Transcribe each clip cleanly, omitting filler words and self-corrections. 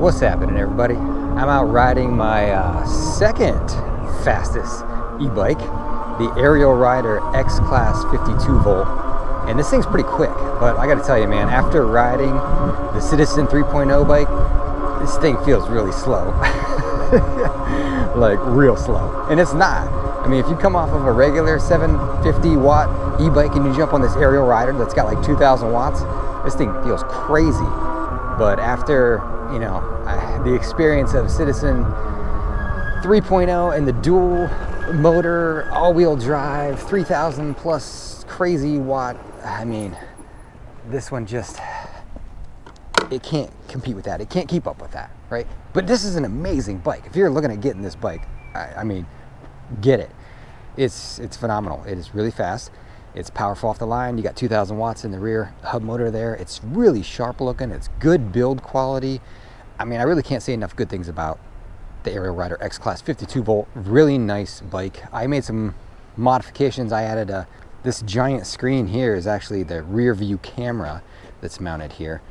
What's happening, everybody? I'm out riding my second fastest e-bike, the Ariel Rider Xclass 52 volt. And this thing's pretty quick, but I gotta tell you, man, after riding the Citizen 3.0 bike, this thing feels really slow. Like real slow. And it's not. I mean, if you come off of a regular 750 watt e-bike and you jump on this Ariel Rider that's got like 2,000 watts, this thing feels crazy. But after, you know, the experience of Citizen 3.0 and the dual motor, all-wheel drive, 3,000 plus crazy watt, I mean, this one just, it can't compete with that. It can't keep up with that, right? But this is an amazing bike. If you're looking at getting this bike, I mean, get it. It's phenomenal. It is really fast. It's powerful off the line. You got 2,000 watts in the rear hub motor there. It's really sharp looking. It's good build quality. I mean, I really can't say enough good things about the Ariel Rider Xclass 52 volt. Really nice bike. I made some modifications. I added this giant screen here is actually the rear view camera that's mounted here,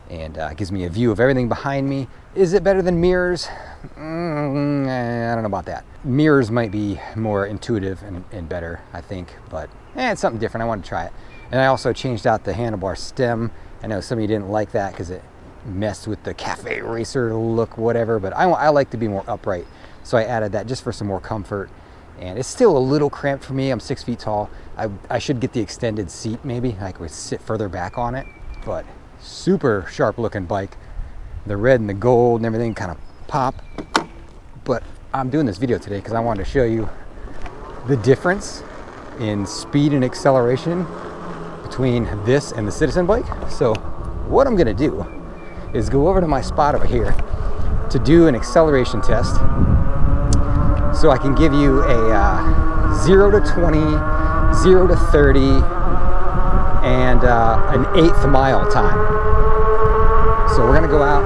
and gives me a view of everything behind me. Is it better than mirrors? I don't know about that. Mirrors might be more intuitive and better, I think, but it's something different. I wanted to try it. And I also changed out the handlebar stem. I know some of you didn't like that because it messed with the cafe racer look, whatever, but I like to be more upright, so I added that just for some more comfort. And it's still a little cramped for me. I'm 6 feet tall. I should get the extended seat, maybe I could sit further back on it. But super sharp looking bike. The red and the gold and everything kind of pop. But I'm doing this video today because I wanted to show you the difference in speed and acceleration between this and the Citizen bike. So what I'm gonna do is go over to my spot over here to do an acceleration test, so I can give you a 0 to 20, 0 to 30, and an 1/8 mile time. So we're gonna go out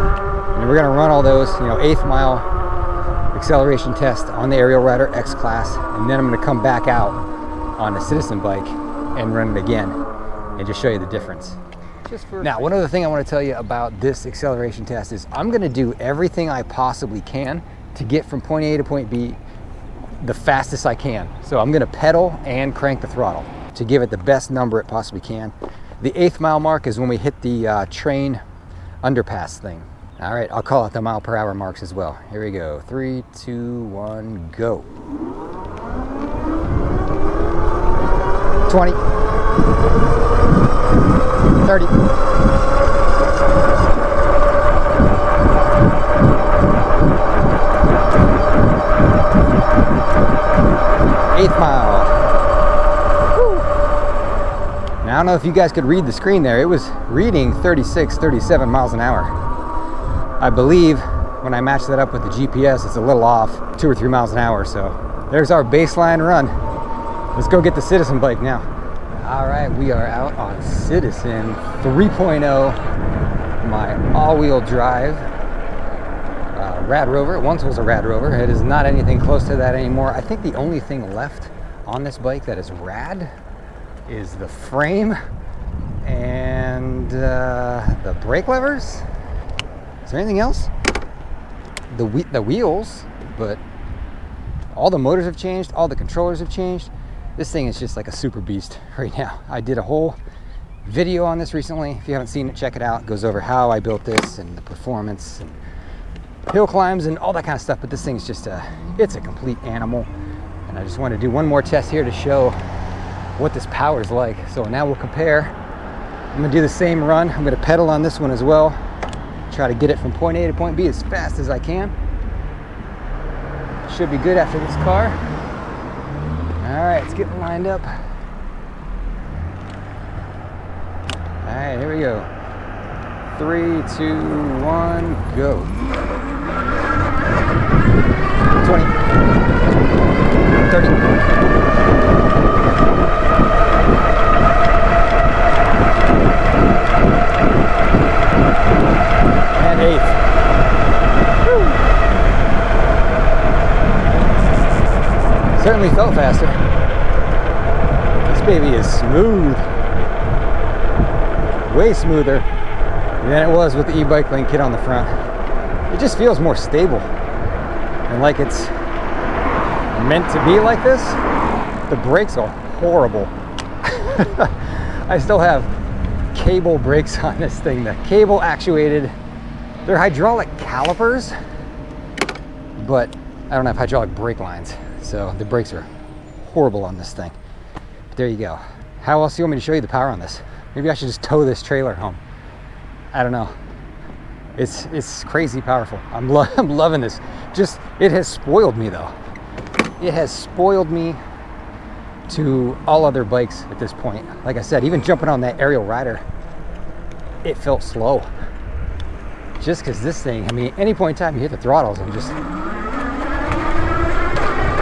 and we're gonna run all those, you know, 1/8 mile acceleration test on the Ariel Rider Xclass, and then I'm gonna come back out on a Citizen bike and run it again and just show you the difference. Now, one other thing I want to tell you about this acceleration test is I'm going to do everything I possibly can to get from point A to point B the fastest I can. So I'm going to pedal and crank the throttle to give it the best number it possibly can. The 1/8 mile mark is when we hit the train underpass thing. All right, I'll call it the mile per hour marks as well. Here we go. 3, 2, 1, go. 20, 30, 1/8 mile. Woo. Now, I don't know if you guys could read the screen there. It was reading 36, 37 miles an hour. I believe when I match that up with the GPS, it's a little off, 2 or 3 miles an hour. So there's our baseline run. Let's go get the Citizen bike now. All right, we are out on Citizen 3.0, my all-wheel drive Rad Rover. It once was a Rad Rover. It is not anything close to that anymore. I think the only thing left on this bike that is rad is the frame and the brake levers. Is there anything else? The wheels, but all the motors have changed, all the controllers have changed. This thing is just like a super beast right now. I did a whole video on this recently. If you haven't seen it, check it out. It goes over how I built this and the performance and hill climbs and all that kind of stuff. But this thing is just it's a complete animal. And I just want to do one more test here to show what this power is like. So now we'll compare. I'm gonna do the same run. I'm gonna pedal on this one as well. Try to get it from point A to point B as fast as I can. Should be good after this car. All right, it's getting lined up. All right, here we go. 3, 2, 1, go. 20, 30. And 1/8. Woo. Certainly felt faster. This baby is smooth. Way smoother than it was with the e-bike link kit on the front. it just feels more stable. And like it's meant to be like this. The brakes are horrible. I still have cable brakes on this thing. The cable actuated, they're hydraulic calipers, but I don't have hydraulic brake lines. So the brakes are horrible on this thing. But there you go. How else do you want me to show you the power on this? Maybe I should just tow this trailer home. I don't know. It's crazy powerful. I'm loving this. Just, it has spoiled me though. It has spoiled me to all other bikes at this point. Like I said, even jumping on that Ariel Rider, it felt slow. Just because this thing, I mean, any point in time you hit the throttles and just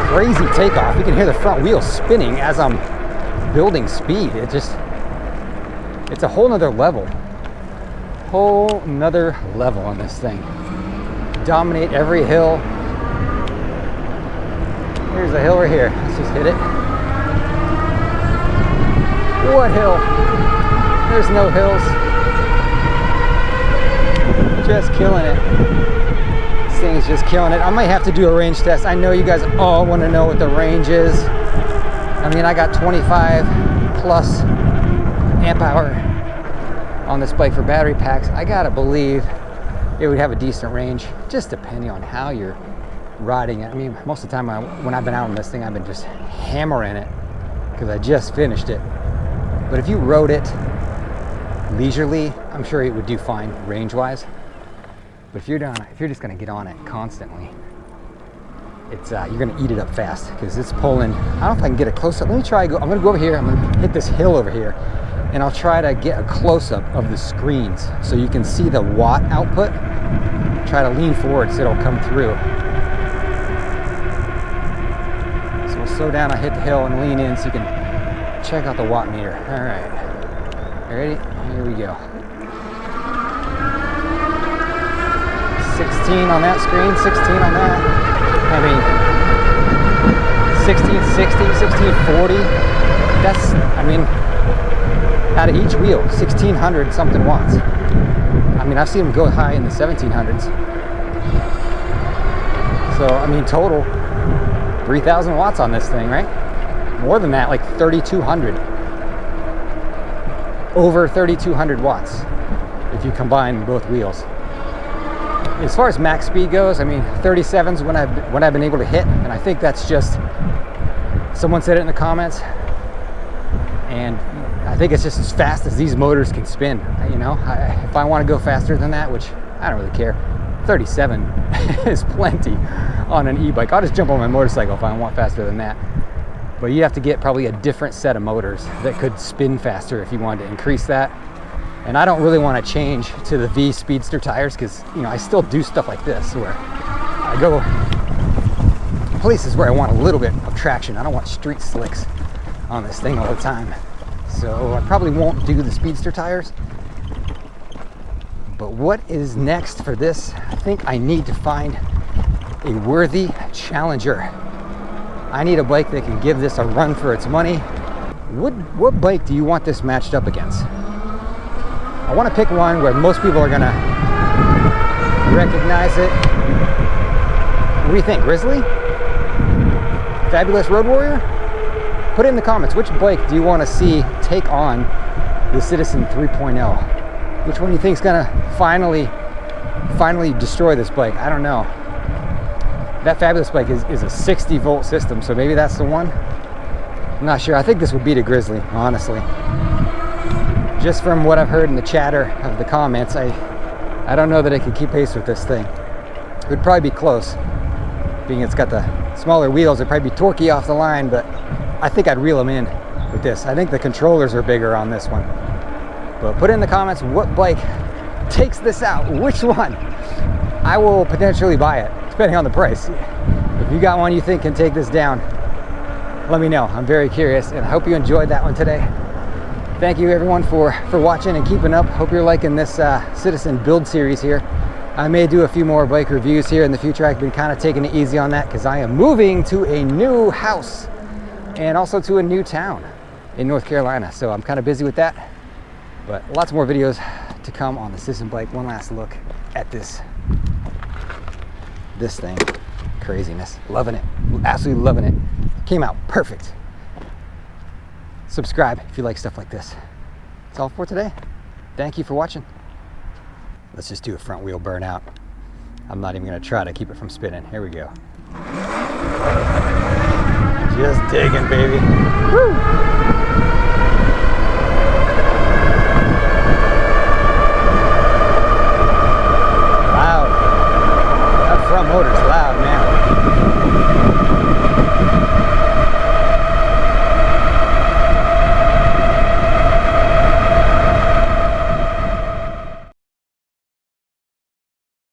crazy takeoff. You can hear the front wheels spinning as I'm building speed. It's a whole nother level. Whole nother level on this thing. Dominate every hill. Here's a hill right here. Let's just hit it. What hill? There's no hills. Just killing it. This thing's just killing it. I might have to do a range test. I know you guys all want to know what the range is. I mean, I got 25 plus amp hour on this bike for battery packs. I gotta believe it would have a decent range, just depending on how you're riding it. I mean, most of the time when I've been out on this thing, I've been just hammering it because I just finished it. But if you rode it leisurely, I'm sure it would do fine range-wise. But if you're just gonna get on it constantly, it's you're gonna eat it up fast because it's pulling. I don't know if I can get a close-up. Let me try. I'm gonna go over here. I'm gonna hit this hill over here, and I'll try to get a close-up of the screens so you can see the watt output. Try to lean forward so it'll come through. So we'll slow down. I hit the hill and lean in so you can check out the watt meter. All right, ready? Here we go. 16 on that screen, 16 on that. I mean, 1660, 1640. That's, I mean, out of each wheel, 1600 something watts. I mean, I've seen them go high in the 1700s. So, I mean, total 3,000 watts on this thing, right? More than that, like 3,200. Over 3,200 watts if you combine both wheels. As far as max speed goes, I mean, 37's when I've been able to hit, and I think that's just, someone said it in the comments, and I think it's just as fast as these motors can spin. You know, if I want to go faster than that, which I don't really care, 37 is plenty on an e-bike. I'll just jump on my motorcycle if I want faster than that. But you have to get probably a different set of motors that could spin faster if you wanted to increase that. And I don't really want to change to the V Speedster tires because, you know, I still do stuff like this where I go places where I want a little bit of traction. I don't want street slicks on this thing all the time. So I probably won't do the Speedster tires. But what is next for this? I think I need to find a worthy challenger. I need a bike that can give this a run for its money. What bike do you want this matched up against? I want to pick one where most people are gonna recognize it. What do you think, Grizzly? Fabulous Road Warrior? Put it in the comments. Which bike do you want to see take on the Citizen 3.0? Which one do you think is gonna finally destroy this bike? I don't know. That Fabulous bike is a 60 volt system, so maybe that's the one. I'm not sure. I think this would beat a Grizzly, honestly. Just from what I've heard in the chatter of the comments, I don't know that it could keep pace with this thing. It would probably be close, being it's got the smaller wheels. It'd probably be torquey off the line, but I think I'd reel them in with this. I think the controllers are bigger on this one. But put in the comments what bike takes this out. Which one? I will potentially buy it, depending on the price. If you got one you think can take this down, let me know. I'm very curious, and I hope you enjoyed that one today. Thank you everyone for watching and keeping up. Hope you're liking this Citizen build series here. I may do a few more bike reviews here in the future. I've been kind of taking it easy on that because I am moving to a new house and also to a new town in North Carolina. So I'm kind of busy with that, but lots more videos to come on the Citizen bike. One last look at this this thing. Craziness. Loving it. Absolutely loving it. Came out perfect. Subscribe if you like stuff like this. That's all for today. Thank you for watching. Let's just do a front wheel burnout. I'm not even gonna try to keep it from spinning. Here we go. Just digging, baby. Woo!